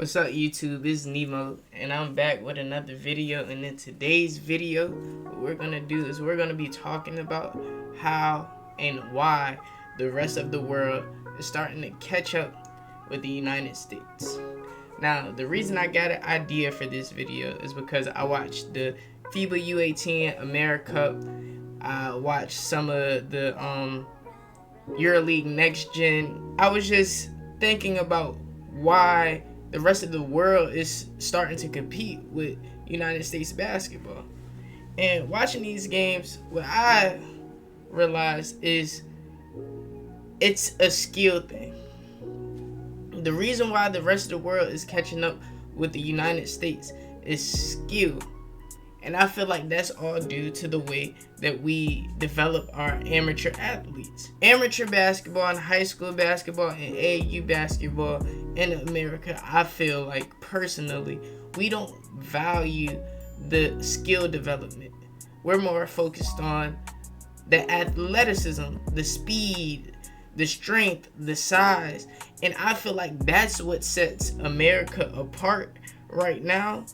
What's up YouTube, it's Nemo and I'm back with another video. And in today's video, what we're going to do is we're going to be talking about how and why the rest of the world is starting to catch up with the United States. Now, the reason I got an idea for this video is because I watched the FIBA U18 AmeriCup. I watched some of the EuroLeague Next Gen. I was just thinking about why the rest of the world is starting to compete with United States basketball. And watching these games, what I realized is it's a skill thing. The reason why the rest of the world is catching up with the United States is skill. And I feel like that's all due to the way that we develop our amateur athletes. Amateur basketball and high school basketball and AAU basketball in America, I feel like personally, we don't value the skill development. We're more focused on the athleticism, the speed, the strength, the size. And I feel like that's what sets America apart right now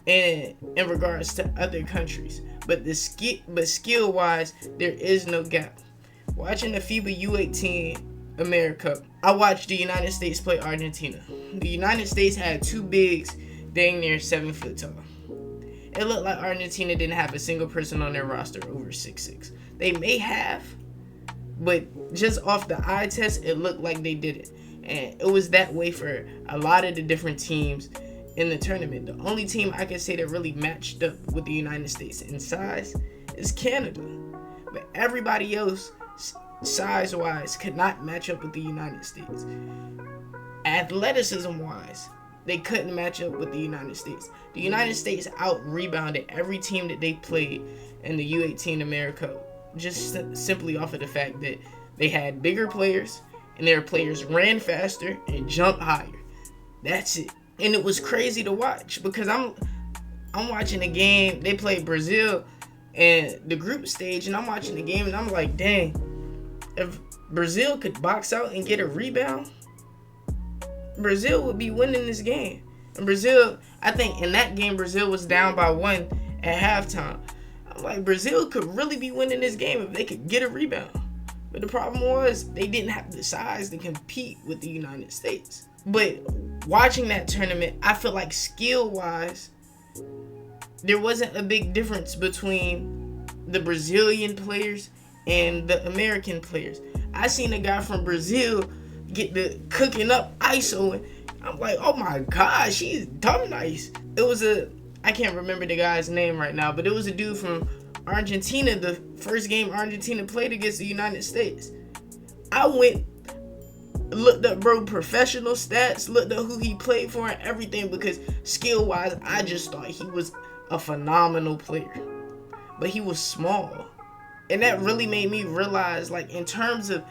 in regards to other countries. But skill wise, there is no gap. Watching the FIBA U18 AmeriCup, I watched the United States play Argentina. The United States had two bigs dang near 7 foot tall. It looked like Argentina didn't have a single person on their roster over 6'6". They may have, but just off the eye test, it looked like they did it. And it was that way for a lot of the different teams in the tournament. The only team I can say that really matched up with the United States in size is Canada. But everybody else, size-wise, could not match up with the United States. Athleticism-wise, they couldn't match up with the United States. The United States out-rebounded every team that they played in the U18 AmeriCup, just simply off of the fact that they had bigger players, and their players ran faster and jumped higher. That's it. And it was crazy to watch because I'm watching a game. They played Brazil in the group stage, and I'm watching the game, and I'm like, dang, if Brazil could box out and get a rebound, Brazil would be winning this game. And Brazil, I think in that game, Brazil was down by 1 at halftime. I'm like, Brazil could really be winning this game if they could get a rebound. But the problem was they didn't have the size to compete with the United States. But watching that tournament, I feel like skill-wise, there wasn't a big difference between the Brazilian players and the American players. I seen a guy from Brazil get the cooking up ISO, and I'm like, oh my gosh, he's dumb nice. It was I can't remember the guy's name right now, but it was a dude from Argentina, the first game Argentina played against the United States. I looked up professional stats, looked up who he played for and everything, because skill wise I just thought he was a phenomenal player. But he was small. And that really made me realize, like, in terms of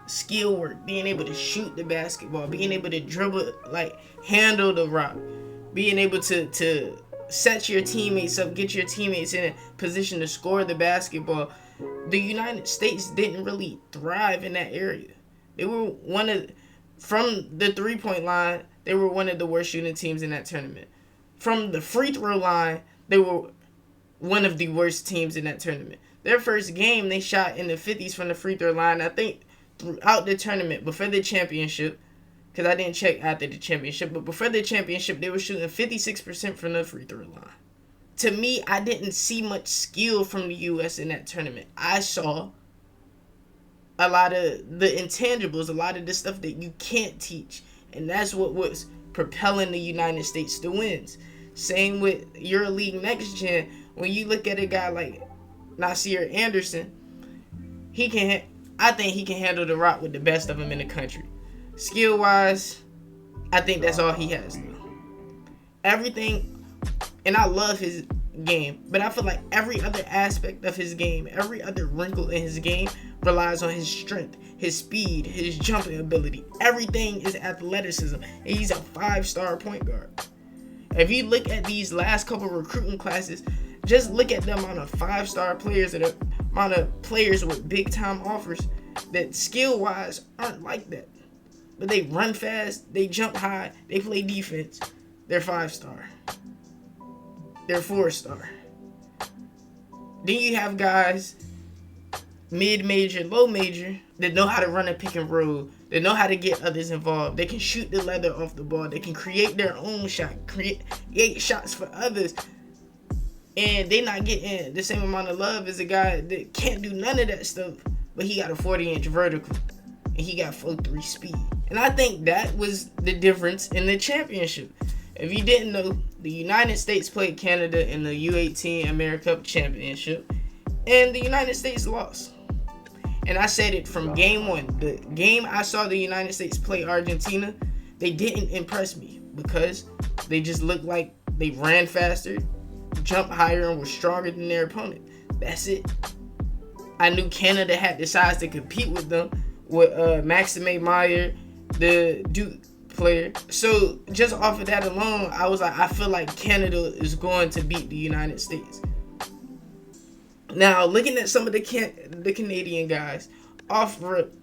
skill work, being able to shoot the basketball, being able to dribble, like handle the rock, being able to set your teammates up, get your teammates in a position to score the basketball, the United States didn't really thrive in that area. They were from the three-point line, they were one of the worst shooting teams in that tournament. From the free throw line, they were one of the worst teams in that tournament. Their first game, they shot in the 50s from the free throw line, I think, throughout the tournament, before the championship, because I didn't check after the championship, but before the championship, they were shooting 56% from the free throw line. To me, I didn't see much skill from the U.S. in that tournament. I saw a lot of the intangibles, a lot of the stuff that you can't teach. And that's what was propelling the United States to wins. Same with EuroLeague Next Gen. When you look at a guy like Nasir Anderson, I think he can handle the rock with the best of them in the country. Skill-wise, I think that's all he has. Everything, and I love his game, but I feel like every other aspect of his game, every other wrinkle in his game relies on his strength, his speed, his jumping ability. Everything is athleticism, and he's a 5-star point guard. If you look at these last couple recruiting classes, just look at the amount of 5-star players and the amount of players with big-time offers that skill-wise aren't like that. but they run fast, they jump high, they play defense. They're 5-star. They're 4-star. Then you have guys, mid-major, low-major, that know how to run a pick and roll. They know how to get others involved. They can shoot the leather off the ball. They can create their own shot, create shots for others. And they not getting the same amount of love as a guy that can't do none of that stuff, but he got a 40-inch vertical and he got 4.3 speed. And I think that was the difference in the championship. If you didn't know, the United States played Canada in the U18 America Cup Championship, and the United States lost. And I said it from game one. The game I saw the United States play Argentina, they didn't impress me because they just looked like they ran faster, jumped higher, and were stronger than their opponent. That's it. I knew Canada had the size to compete with them, with Maxime Meyer, the Duke player. So just off of that alone, I was like, I feel like Canada is going to beat the United States. Now, looking at some of the Canadian guys, off rip,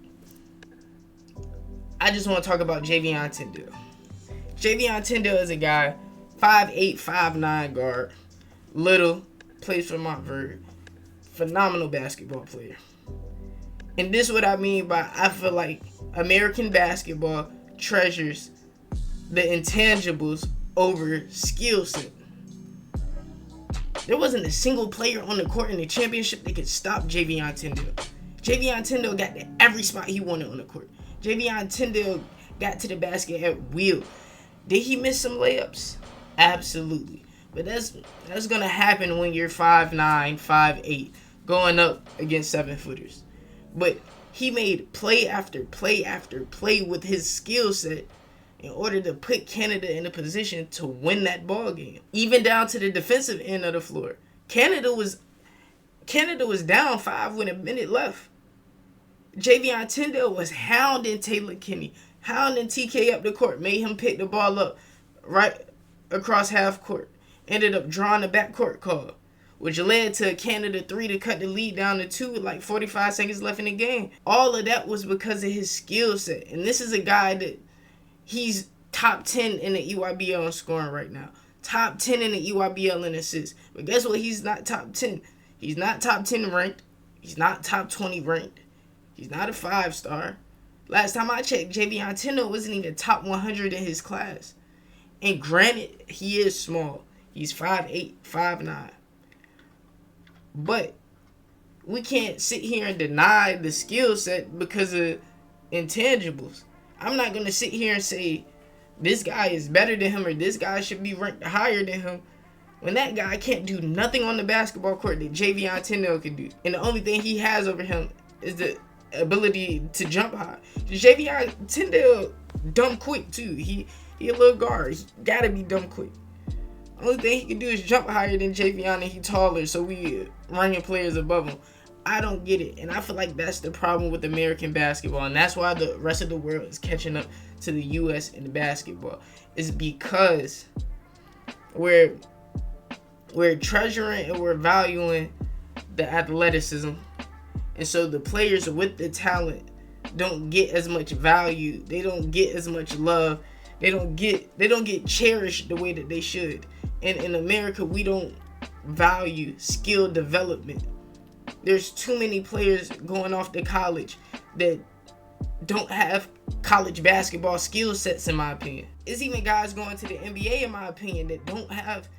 I just want to talk about Javion Tyndall. Javion Tyndall is a guy, 5'8", 5'9" guard, little, plays for Montverde, phenomenal basketball player. And this is what I mean by I feel like American basketball treasures the intangibles over skill set. There wasn't a single player on the court in the championship that could stop Javion Tyndall. Javion Tyndall got to every spot he wanted on the court. Javion Tyndall got to the basket at will. Did he miss some layups? Absolutely. But that's going to happen when you're 5'9", 5'8", going up against 7-footers. But he made play after play after play with his skill set in order to put Canada in a position to win that ball game. Even down to the defensive end of the floor. Canada was down 5 with a minute left. Javion Tyndall was hounding Taylor Kinney, hounding TK up the court, made him pick the ball up right across half court. Ended up drawing the backcourt call, which led to a Canada 3 to cut the lead down to 2 with like 45 seconds left in the game. All of that was because of his skill set. And this is a guy that he's top 10 in the EYBL in scoring right now. Top 10 in the EYBL in assists. But guess what? He's not top 10. He's not top 10 ranked. He's not top 20 ranked. He's not a 5-star. Last time I checked, Javion Tyndall wasn't even top 100 in his class. And granted, he is small. He's 5'8", 5'9". But we can't sit here and deny the skill set because of intangibles. I'm not going to sit here and say this guy is better than him or this guy should be ranked higher than him when that guy can't do nothing on the basketball court that Javion Tyndall can do. And the only thing he has over him is the ability to jump high. Javion Tyndall dumb quick too. He a little guard. He got to be dumb quick. Only thing he can do is jump higher than Javion, and he taller, so we ranking players above him. I don't get it, and I feel like that's the problem with American basketball, and that's why the rest of the world is catching up to the U.S. in basketball. Is because we're treasuring and we're valuing the athleticism, and so the players with the talent don't get as much value. They don't get as much love. They don't get cherished the way that they should. And in America, we don't value skill development. There's too many players going off to college that don't have college basketball skill sets, in my opinion. There's even guys going to the NBA, in my opinion, that don't have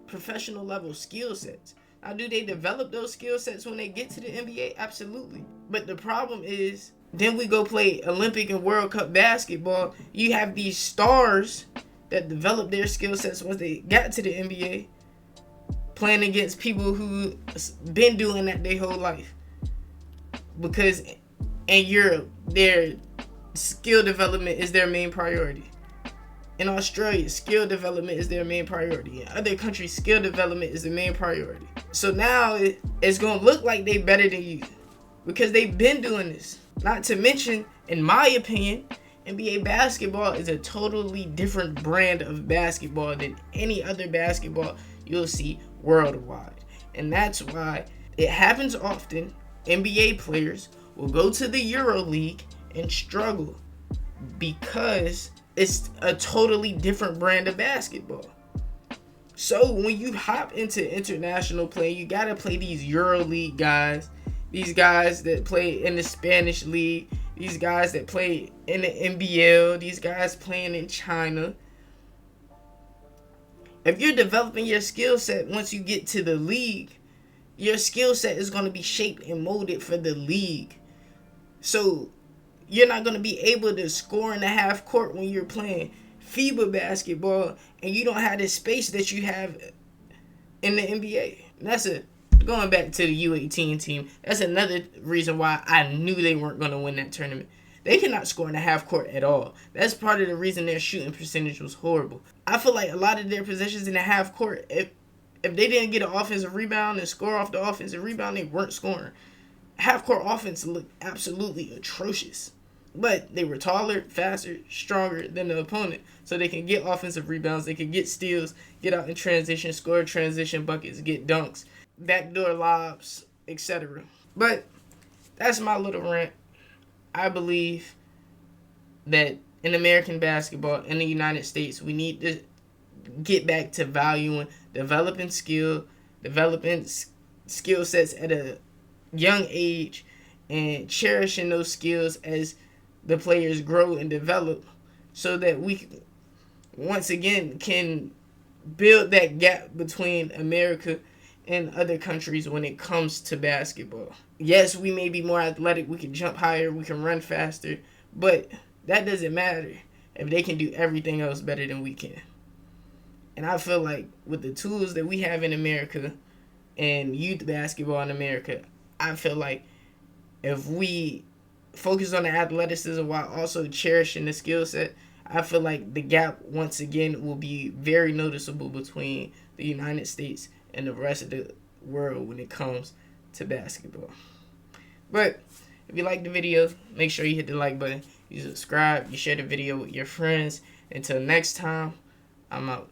professional level skill sets. Now, do they develop those skill sets when they get to the NBA? Absolutely. But the problem is, then we go play Olympic and World Cup basketball. You have these stars that develop their skill sets once they got to the NBA, playing against people who been doing that their whole life. Because in Europe, their skill development is their main priority. In Australia, skill development is their main priority. In other countries, skill development is the main priority. So now it's going to look like they better than you because they've been doing this. Not to mention, in my opinion, NBA basketball is a totally different brand of basketball than any other basketball you'll see worldwide. And that's why it happens often. NBA players will go to the EuroLeague and struggle because it's a totally different brand of basketball. So when you hop into international play, you gotta play these EuroLeague guys, these guys that play in the Spanish league, these guys that play in the NBL, these guys playing in China. If you're developing your skill set once you get to the league, your skill set is going to be shaped and molded for the league. So you're not going to be able to score in the half court when you're playing FIBA basketball and you don't have the space that you have in the NBA. Going back to the U18 team, that's another reason why I knew they weren't going to win that tournament. They cannot score in the half court at all. That's part of the reason their shooting percentage was horrible. I feel like a lot of their possessions in the half court, if they didn't get an offensive rebound and score off the offensive rebound, they weren't scoring. Half court offense looked absolutely atrocious. But they were taller, faster, stronger than the opponent. So they can get offensive rebounds, they can get steals, get out in transition, score transition buckets, get dunks, backdoor lobs, etc. But that's my little rant. I believe that in American basketball, in the United States, we need to get back to valuing, developing skill sets at a young age, and cherishing those skills as the players grow and develop, so that we once again can build that gap between America and other countries when it comes to basketball. Yes, we may be more athletic, we can jump higher, we can run faster, but that doesn't matter if they can do everything else better than we can. And I feel like with the tools that we have in America and youth basketball in America, I feel like if we focus on the athleticism while also cherishing the skill set, I feel like the gap once again will be very noticeable between the United States and the rest of the world when it comes to basketball. But if you like the video, make sure you hit the like button, you subscribe, you share the video with your friends. Until next time, I'm out.